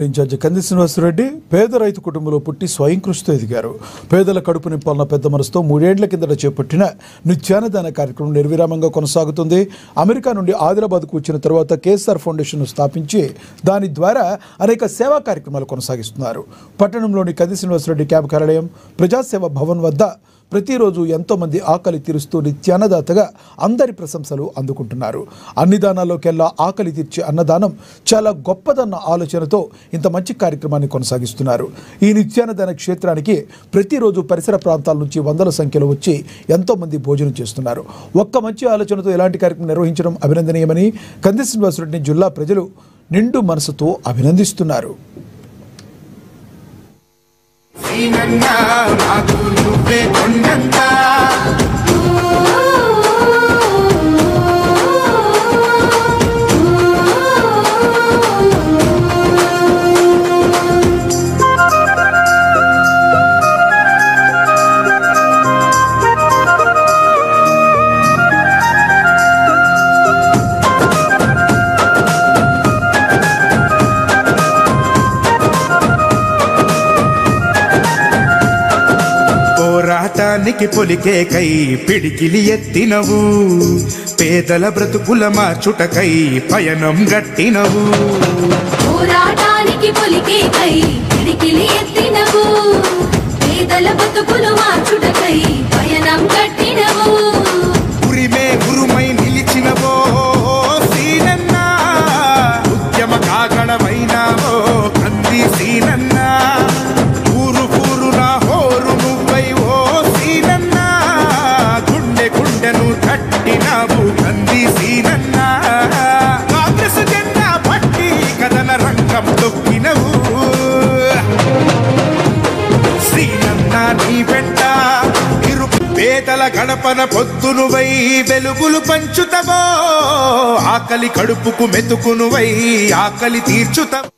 Incharge కంది శ్రీనివాసరెడ్డి పేద రైతు కుటుంబంలో పుట్టి స్వయం కృషితో ఎదిగారు. పేదల కడుపు నింపాలన్న పెద్ద మనసుతో 3 ఏళ్ల కిందట చేపట్టిన నిత్యాన్నదాన కార్యక్రమం నిర్విరామంగా కొనసాగుతుంది. అమెరికా నుండి ఆదిలాబాద్కు వచ్చిన తర్వాత కేఎస్ఆర్ ఫౌండేషన్ను స్థాపించి దాని ద్వారా అనేక సేవా కార్యక్రమాలు కొనసాగిస్తున్నారు. పట్టణంలోని కంది శ్రీనివాసరెడ్డి క్యాంప్ కార్యాలయం ప్రజాసేవ భవన్ వద్ద ప్రతిరోజు ఎంతోమంది ఆకలి తీరుస్తూ నిత్యాన్నదాతగా అందరి ప్రశంసలు అందుకుంటున్నారు. అన్ని దానాల్లోకెల్లా ఆకలి తీర్చే అన్నదానం చాలా గొప్పదన్న ఆలోచనతో ఇంత మంచి కార్యక్రమాన్ని కొనసాగిస్తున్నారు. ఈ నిత్యాన్నదాన క్షేత్రానికి ప్రతిరోజు పరిసర ప్రాంతాల నుంచి వందల సంఖ్యలో వచ్చి ఎంతోమంది భోజనం చేస్తున్నారు. ఒక్క మంచి ఆలోచనతో ఇలాంటి కార్యక్రమం నిర్వహించడం అభినందనీయమని కంది శ్రీనివాసరెడ్డిని జిల్లా ప్రజలు నిండు మనసుతో అభినందిస్తున్నారు. పోరాటానికి పొలికే కై పిడికిలి ఎత్తినవు, పేదల బ్రతుకుల మార్చుటకై పయనం గట్టినవు. పోరాటానికి పొలికే కై పిడికిలి ఎత్తినవు, పేదల బ్రతుకులు మార్చుటకై పయనం గట్టినవు. ఉరిమే గురుమై నిలిచినవో సీనన్నా, ఉద్యమ కాగడమైనావో కంది సీనన్నా. ఊరు ఊరునా హోరు నువ్వై ఓ సీనన్నా, గుండె గుండెను తట్టినావు కంది సీనన్నా. కాంగ్రెస్ జెండా పట్టి కథన రంగం తొక్కినవు సీనన్నా. నీ వెంట పేదల గడపన పొద్దునువై వెలుగులు పంచుతవో, ఆకలి కడుపుకు మెతుకునువై ఆకలి తీర్చుతవో.